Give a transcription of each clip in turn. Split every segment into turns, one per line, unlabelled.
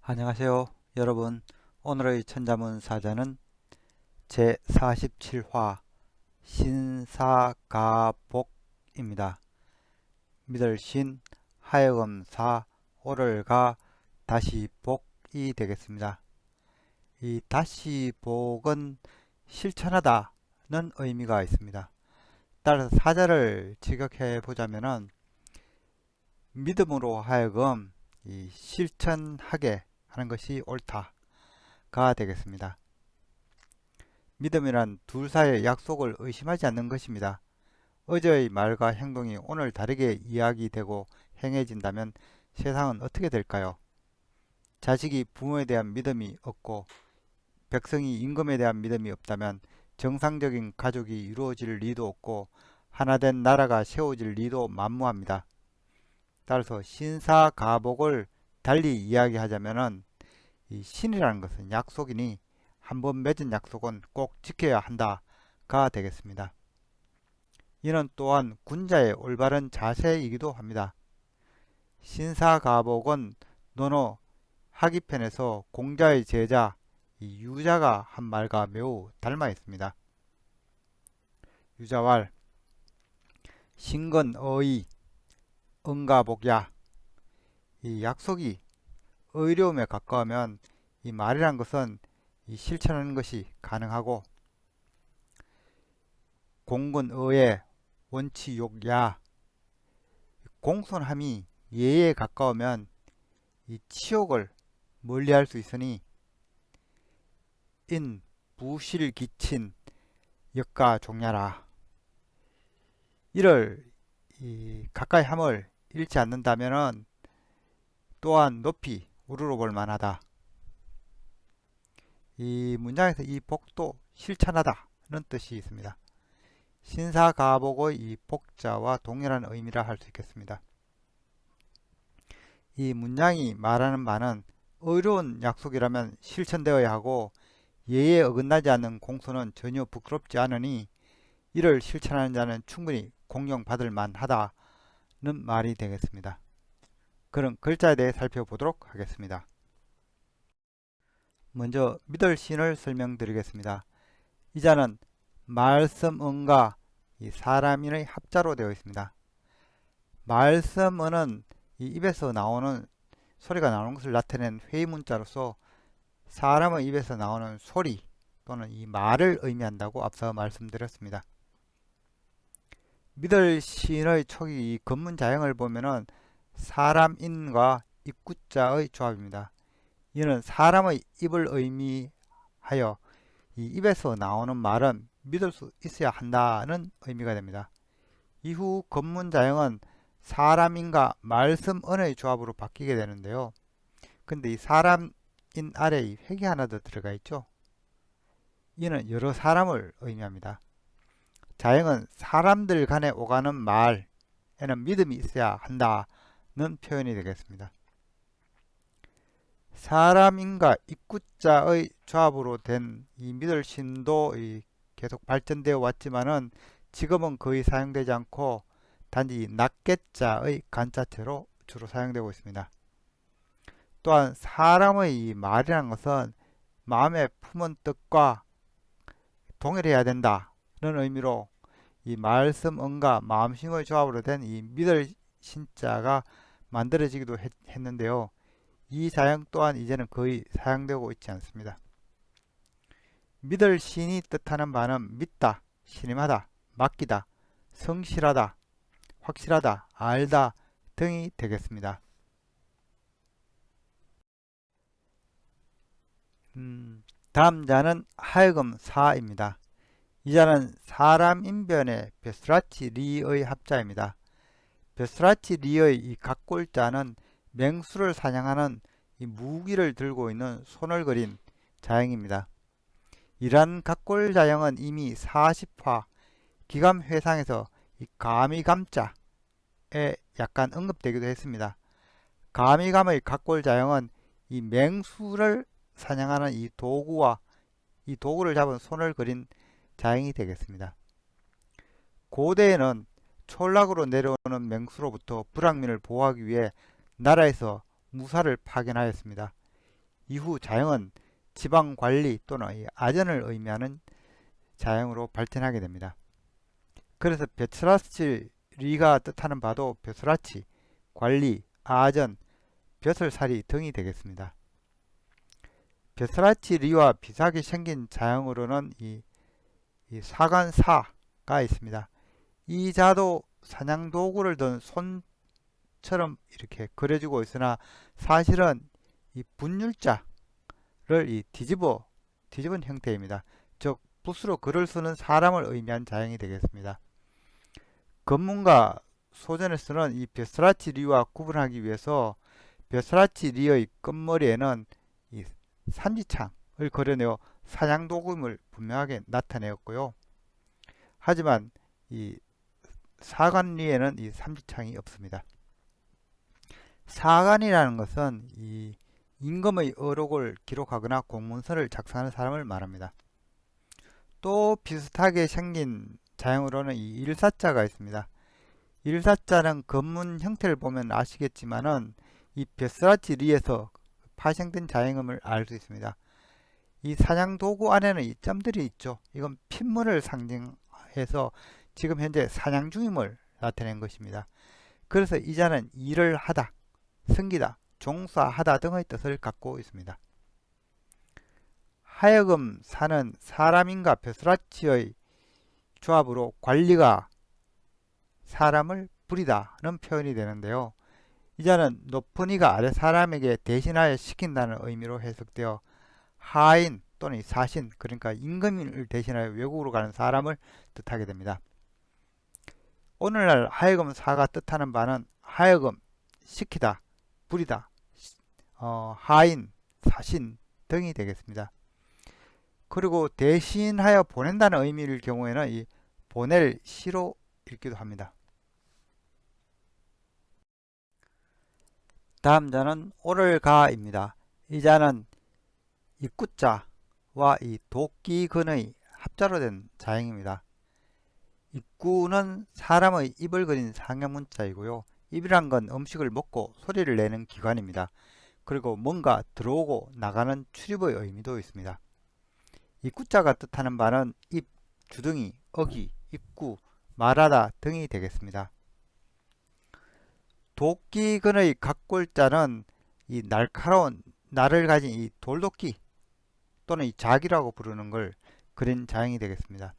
안녕하세요. 여러분, 오늘의 천자문 사자는 제47화 신사가복입니다. 믿을신 하여금사 오를가 다시 복이 되겠습니다. 이 다시 복은 실천하다는 의미가 있습니다. 따라서 사자를 직역해 보자면은 믿음으로 하여금 실천하게 하는 것이 옳다가 되겠습니다. 믿음이란 둘 사이의 약속을 의심하지 않는 것입니다. 어제의 말과 행동이 오늘 다르게 이야기되고 행해진다면 세상은 어떻게 될까요? 자식이 부모에 대한 믿음이 없고 백성이 임금에 대한 믿음이 없다면 정상적인 가족이 이루어질 리도 없고 하나된 나라가 세워질 리도 만무합니다. 따라서 신사가복을 달리 이야기하자면은 이 신이라는 것은 약속이니 한번 맺은 약속은 꼭 지켜야 한다가 되겠습니다. 이는 또한 군자의 올바른 자세이기도 합니다. 신사가복은 논어 하기편에서 공자의 제자 유자가 한 말과 매우 닮아 있습니다. 유자왈 신건어의 응가복야. 이 약속이 의로움에 가까우면 이 말이란 것은 실천하는 것이 가능하고, 공건의에 원치욕야. 공손함이 예에 가까우면 이 치욕을 멀리할 수 있으니 인 부실기친 역가종야라. 이를 가까이 함을 잃지 않는다면은 또한 높이 우러러볼 만하다. 이 문장에서 이 복도 실천하다는 뜻이 있습니다. 신사가복의 이 복자와 동일한 의미라 할 수 있겠습니다. 이 문장이 말하는 바는 의로운 약속이라면 실천되어야 하고 예에 어긋나지 않는 공소는 전혀 부끄럽지 않으니 이를 실천하는 자는 충분히 공경받을 만하다는 말이 되겠습니다. 그럼 글자에 대해 살펴보도록 하겠습니다. 먼저 믿을 신을 설명드리겠습니다. 이 자는 말씀은과 사람인의 합자로 되어 있습니다. 말씀은은 이 입에서 나오는 소리가 나오는 것을 나타낸 회의문자로서 사람의 입에서 나오는 소리 또는 이 말을 의미한다고 앞서 말씀드렸습니다. 믿을 신의 초기 이 건문자형을 보면은 사람인과 입구자의 조합입니다. 이는 사람의 입을 의미하여 이 입에서 나오는 말은 믿을 수 있어야 한다는 의미가 됩니다. 이후 건문자형은 사람인과 말씀은의 조합으로 바뀌게 되는데요. 근데 이 사람인 아래에 획이 하나 더 들어가 있죠. 이는 여러 사람을 의미합니다. 자형은 사람들 간에 오가는 말에는 믿음이 있어야 한다는 표현이 되겠습니다. 사람인과 입구자의 조합으로 된 이 믿을 신도 계속 발전되어 왔지만은 지금은 거의 사용되지 않고 단지 낱개자의 간자체로 주로 사용되고 있습니다. 또한 사람의 이 말이라는 것은 마음에 품은 뜻과 동일해야 된다는 의미로 이 말씀은과 마음심의 조합으로 된 이 믿을 신자가 만들어지기도 했는데요. 이 사형 또한 이제는 거의 사용되고 있지 않습니다. 믿을 신이 뜻하는 바는 믿다, 신임하다, 맡기다, 성실하다, 확실하다, 알다 등이 되겠습니다. 다음 자는 하여금사입니다. 이 자는 사람 인변의 베스라치 리의 합자입니다. 베스라치 리의 이 각골자는 맹수를 사냥하는 이 무기를 들고 있는 손을 그린 자형입니다. 이러한 각골자형은 이미 40화 기감회상에서 이 가미감자에 약간 언급되기도 했습니다. 가미감의 각골자형은 이 맹수를 사냥하는 이 도구와 이 도구를 잡은 손을 그린 자형이 되겠습니다. 고대에는 촌락으로 내려오는 맹수로부터 불황민을 보호하기 위해 나라에서 무사를 파견하였습니다. 이후 자형은 지방관리 또는 이 아전을 의미하는 자형으로 발전하게 됩니다. 그래서 벼슬아치 리가 뜻하는 바도 벼슬아치, 관리, 아전, 벼슬살이 등이 되겠습니다. 벼슬아치 리와 비슷하게 생긴 자형으로는 이 사간사가 있습니다. 이 자도 사냥도구를 든 손처럼 이렇게 그려지고 있으나 사실은 이 분율자를 뒤집은 형태입니다. 즉 붓으로 글을 쓰는 사람을 의미한 자형이 되겠습니다. 검문과 소전에서는 이 벼슬아치 리와 구분하기 위해서 벼슬아치 리의 끝머리에는 이 삼지창을 그려내어 사냥도구임을 분명하게 나타내었고요. 하지만 이 사간리에는 이 삼지창이 없습니다. 사간이라는 것은 이 임금의 어록을 기록하거나 공문서를 작성하는 사람을 말합니다. 또 비슷하게 생긴 자형으로는 이 일사자가 있습니다. 일사자는 검문 형태를 보면 아시겠지만은 이 벼슬아치 리에서 파생된 자형임을 알 수 있습니다. 이 사냥도구 안에는 이 점들이 있죠. 이건 핏물을 상징해서 지금 현재 사냥 중임을 나타낸 것입니다. 그래서 이 자는 일을 하다, 섬기다, 종사하다 등의 뜻을 갖고 있습니다. 하여금 사는 사람인과 벼슬아치의 조합으로 관리가 사람을 부리다는 표현이 되는데요. 이 자는 높은 이가 아래 사람에게 대신하여 시킨다는 의미로 해석되어 하인 또는 사신, 그러니까 임금을 대신하여 외국으로 가는 사람을 뜻하게 됩니다. 오늘날 하여금 사가 뜻하는 바는 하여금, 시키다, 부리다, 하인, 사신 등이 되겠습니다. 그리고 대신하여 보낸다는 의미일 경우에는 이 보낼 시로 읽기도 합니다. 다음 자는 오를가입니다. 이 자는 입구자와 이 도끼근의 합자로 된 자형입니다. 입구는 사람의 입을 그린 상형문자이고요. 입이란 건 음식을 먹고 소리를 내는 기관입니다. 그리고 뭔가 들어오고 나가는 출입의 의미도 있습니다. 입구자가 뜻하는 바는 입, 주둥이, 어기, 입구, 말하다 등이 되겠습니다. 도끼근의 각골자는 이 날카로운 날을 가진 이 돌도끼 또는 이 작이라고 부르는 걸 그린 자형이 되겠습니다.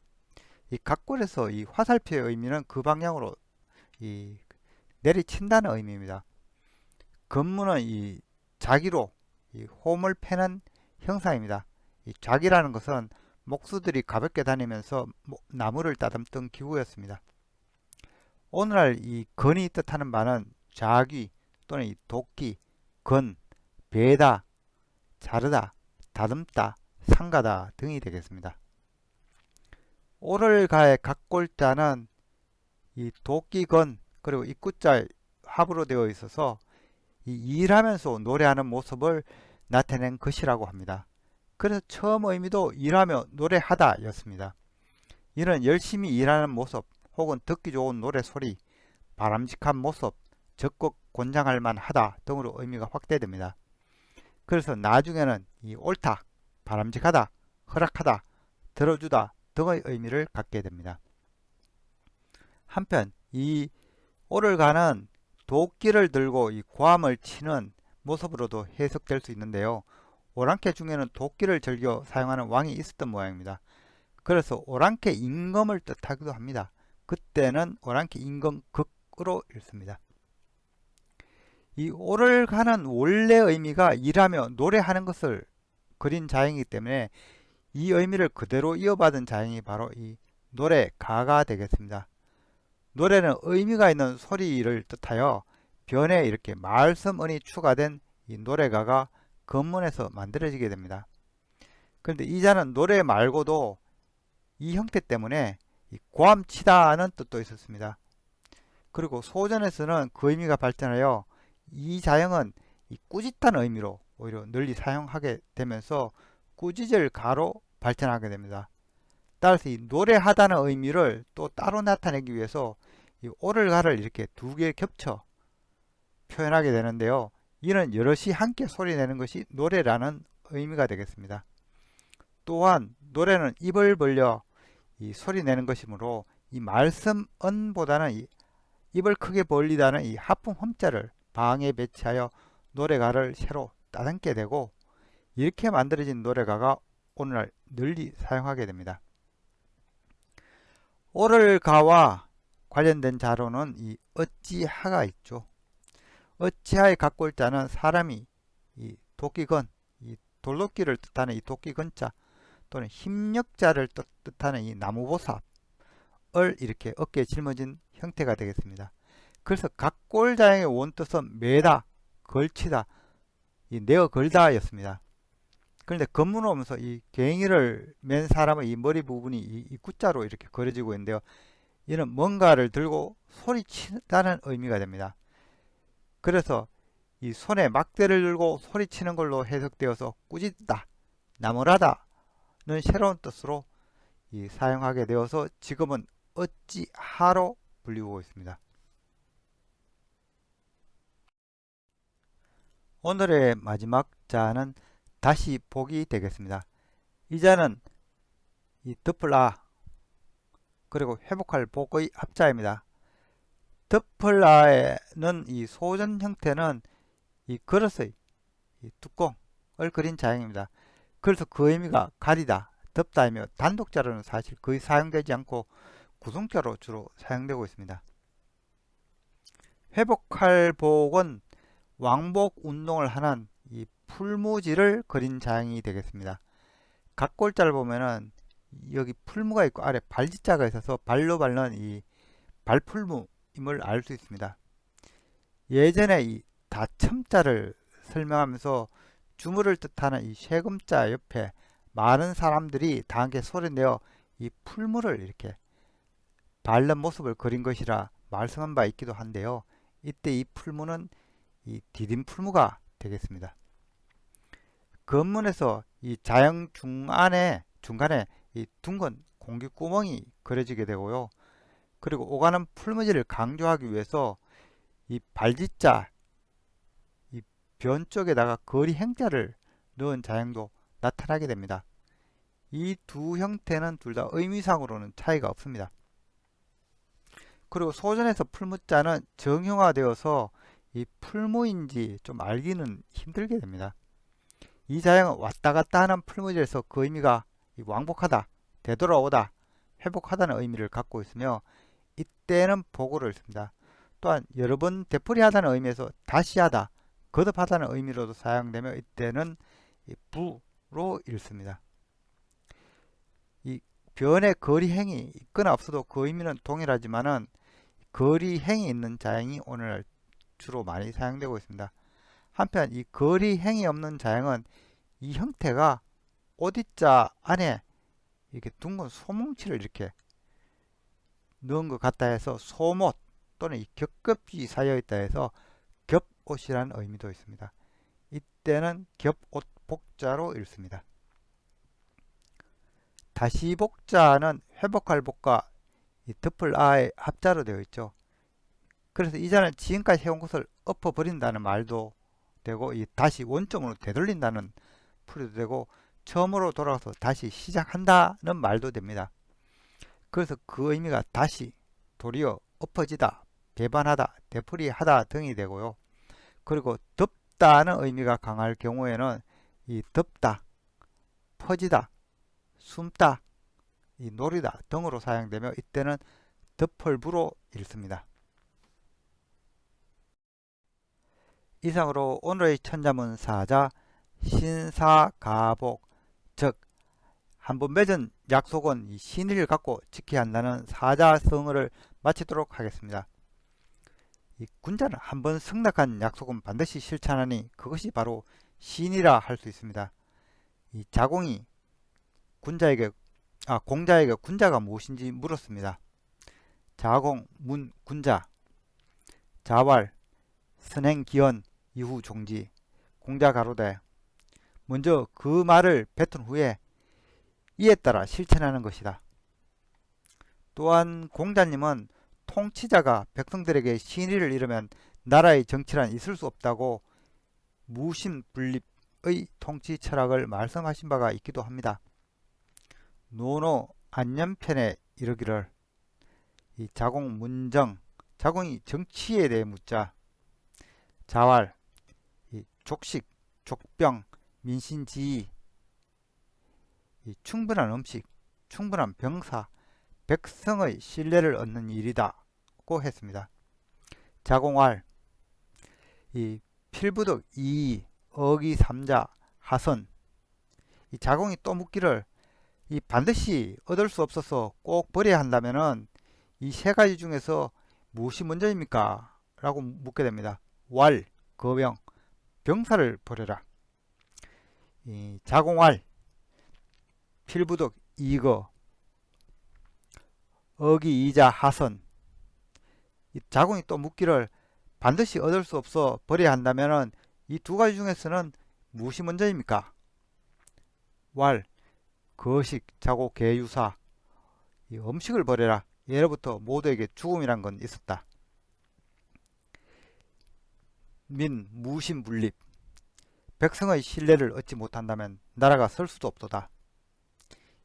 이 각골에서 이 화살표의 의미는 그 방향으로 내리친다는 의미입니다. 근무는 이 자기로 홈을 패는 형상입니다. 이 자기라는 것은 목수들이 가볍게 다니면서 나무를 따듬던 기구였습니다. 오늘날 이 건이 뜻하는 바는 자귀 또는 이 도끼, 건, 베다, 자르다, 다듬다, 상가다 등이 되겠습니다. 오를가의 각골자는 이 도끼건 그리고 입구자 합으로 되어 있어서 이 일하면서 노래하는 모습을 나타낸 것이라고 합니다. 그래서 처음 의미도 일하며 노래하다 였습니다. 이는 열심히 일하는 모습 혹은 듣기 좋은 노래 소리, 바람직한 모습, 적극 권장할 만하다 등으로 의미가 확대됩니다. 그래서 나중에는 이 옳다, 바람직하다, 허락하다, 들어주다 등의 의미를 갖게 됩니다. 한편 이 오를가는 도끼를 들고 이 고함을 치는 모습으로도 해석될 수 있는데요. 오랑캐 중에는 도끼를 즐겨 사용하는 왕이 있었던 모양입니다. 그래서 오랑캐 임금을 뜻하기도 합니다. 그때는 오랑캐 임금 극으로 읽습니다. 이 오를가는 원래 의미가 일하며 노래하는 것을 그린 자형이기 때문에 이 의미를 그대로 이어받은 자형이 바로 이 노래가가 되겠습니다. 노래는 의미가 있는 소리를 뜻하여 변에 이렇게 말씀은이 추가된 이 노래가가 건문에서 만들어지게 됩니다. 그런데 이 자는 노래 말고도 이 형태 때문에 이 고함치다는 뜻도 있었습니다. 그리고 소전에서는 그 의미가 발전하여 이 자형은 이 꾸짖다는 의미로 오히려 널리 사용하게 되면서 꾸짖을 가로 발전하게 됩니다. 따라서 이 노래하다는 의미를 또 따로 나타내기 위해서 이 오를가를 이렇게 두 개 겹쳐 표현하게 되는데요. 이는 여럿이 함께 소리내는 것이 노래라는 의미가 되겠습니다. 또한 노래는 입을 벌려 이 소리내는 것이므로 이 말씀 언보다는 이 입을 크게 벌리다는 이 하품 흠자를 방에 배치하여 노래가를 새로 따듬게 되고, 이렇게 만들어진 노래가가 오늘날 널리 사용하게 됩니다. 오를가와 관련된 자료는 이 어찌하가 있죠. 어찌하의 각골자는 사람이 이 도끼건, 이 돌도끼를 뜻하는 이 도끼건자 또는 힘력자를 뜻하는 이 나무보삽을 이렇게 어깨에 짊어진 형태가 되겠습니다. 그래서 각골자형의 원뜻은 매다, 걸치다, 이 내어 걸다 였습니다. 그런데 건문으로 오면서 이 괭이를 맨 사람의 이 머리 부분이 이 구자로 이렇게 그려지고 있는데요. 이는 뭔가를 들고 소리치다는 의미가 됩니다. 그래서 이 손에 막대를 들고 소리치는 걸로 해석되어서 꾸짖다, 나무라다는 새로운 뜻으로 사용하게 되어서 지금은 어찌하로 불리고 있습니다. 오늘의 마지막 자는 다시 복이 되겠습니다. 이 자는 이 덮을아 그리고 회복할 복의 합자입니다. 덮을아에는 이 소전 형태는 이 그릇의 이 뚜껑을 그린 자형입니다. 그래서 그 의미가 가리다, 덮다이며 단독자로는 사실 거의 사용되지 않고 구성자로 주로 사용되고 있습니다. 회복할 복은 왕복 운동을 하는 이 풀무지를 그린 자형이 되겠습니다. 각골자를 보면은 여기 풀무가 있고 아래 발지자가 있어서 발로 밟는 이 발풀무임을 알 수 있습니다. 예전에 이 다첨자를 설명하면서 주물을 뜻하는 이 쇠금자 옆에 많은 사람들이 다 함께 소리내어 이 풀무를 이렇게 밟는 모습을 그린 것이라 말씀한 바 있기도 한데요. 이때 이 풀무는 이 디딤풀무가 되겠습니다. 건문에서 이 자형 중간에 이 둥근 공기구멍이 그려지게 되고요. 그리고 오가는 풀무지를 강조하기 위해서 이 발지자 이 변 쪽에다가 거리 행자를 넣은 자형도 나타나게 됩니다. 이 두 형태는 둘 다 의미상으로는 차이가 없습니다. 그리고 소전에서 풀무자는 정형화되어서 이 풀무인지 좀 알기는 힘들게 됩니다. 이 자형은 왔다 갔다 하는 풀무지에서 그 의미가 왕복하다, 되돌아오다, 회복하다는 의미를 갖고 있으며 이때는 복으로 읽습니다. 또한 여러 번 되풀이하다는 의미에서 다시 하다, 거듭하다는 의미로도 사용되며 이때는 부로 읽습니다. 이 변의 거리행이 있거나 없어도 그 의미는 동일하지만은 거리행이 있는 자형이 오늘 주로 많이 사용되고 있습니다. 한편 이 거리행이 없는 자형은 이 형태가 오디자 안에 이렇게 둥근 소뭉치를 이렇게 넣은 것 같다 해서 소못 또는 이 겹겹이 쌓여 있다 해서 겹옷이라는 의미도 있습니다. 이때는 겹옷 복자로 읽습니다. 다시 복자는 회복할 복과 이 덮을 아의 합자로 되어 있죠. 그래서 이 자는 지금까지 해온 것을 엎어버린다는 말도 되고 이 다시 원점으로 되돌린다는 풀이도 되고 처음으로 돌아가서 다시 시작한다는 말도 됩니다. 그래서 그 의미가 다시, 도리어, 엎어지다, 배반하다, 되풀이하다 등이 되고요. 그리고 덮다는 의미가 강할 경우에는 이 덮다, 퍼지다, 숨다, 이 노리다 등으로 사용되며 이때는 덮을부로 읽습니다. 이상으로 오늘의 천자문 사자 신사가복, 즉 한번 맺은 약속은 이 신의를 갖고 지켜야 한다는 사자성어를 마치도록 하겠습니다. 이 군자는 한번 승낙한 약속은 반드시 실천하니 그것이 바로 신이라 할 수 있습니다. 이 자공이 공자에게 군자가 무엇인지 물었습니다. 자공, 문, 군자, 자왈, 선행, 기원, 이후 종지. 공자 가로되 먼저 그 말을 뱉은 후에 이에 따라 실천하는 것이다. 또한 공자님은 통치자가 백성들에게 신의를 잃으면 나라의 정치란 있을 수 없다고 무신분립의 통치 철학을 말씀하신 바가 있기도 합니다. 노노 안녕편에 이르기를 이 자공 문정, 자공이 정치에 대해 묻자, 자활, 이 족식, 족병, 민신지휘, 이 충분한 음식, 충분한 병사, 백성의 신뢰를 얻는 일이다고 했습니다. 자공활, 이 필부덕 2, 어기 3자, 하선, 이 자공이 또 묻기를 이 반드시 얻을 수 없어서 꼭 버려야 한다면은 이 세 가지 중에서 무엇이 먼저입니까? 라고 묻게 됩니다. 왈, 거병, 병사를 버려라. 이 자공활, 필부덕 2거, 어기 2자, 하선. 이 자공이 또 묻기를 반드시 얻을 수 없어 버려야 한다면은 이 두 가지 중에서는 무엇이 먼저입니까? 왈, 거식, 자고, 개유사. 이 음식을 버려라. 예로부터 모두에게 죽음이란 건 있었다. 민, 무신분립. 백성의 신뢰를 얻지 못한다면 나라가 설 수도 없도다.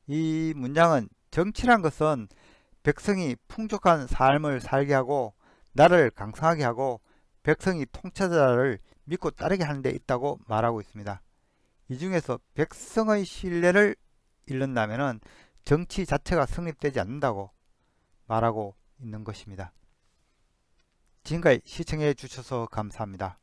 이 문장은 정치란 것은 백성이 풍족한 삶을 살게 하고 나라를 강성하게 하고 백성이 통치자를 믿고 따르게 하는 데 있다고 말하고 있습니다. 이 중에서 백성의 신뢰를 잃는다면 정치 자체가 성립되지 않는다고 말하고 있는 것입니다. 지금까지 시청해 주셔서 감사합니다.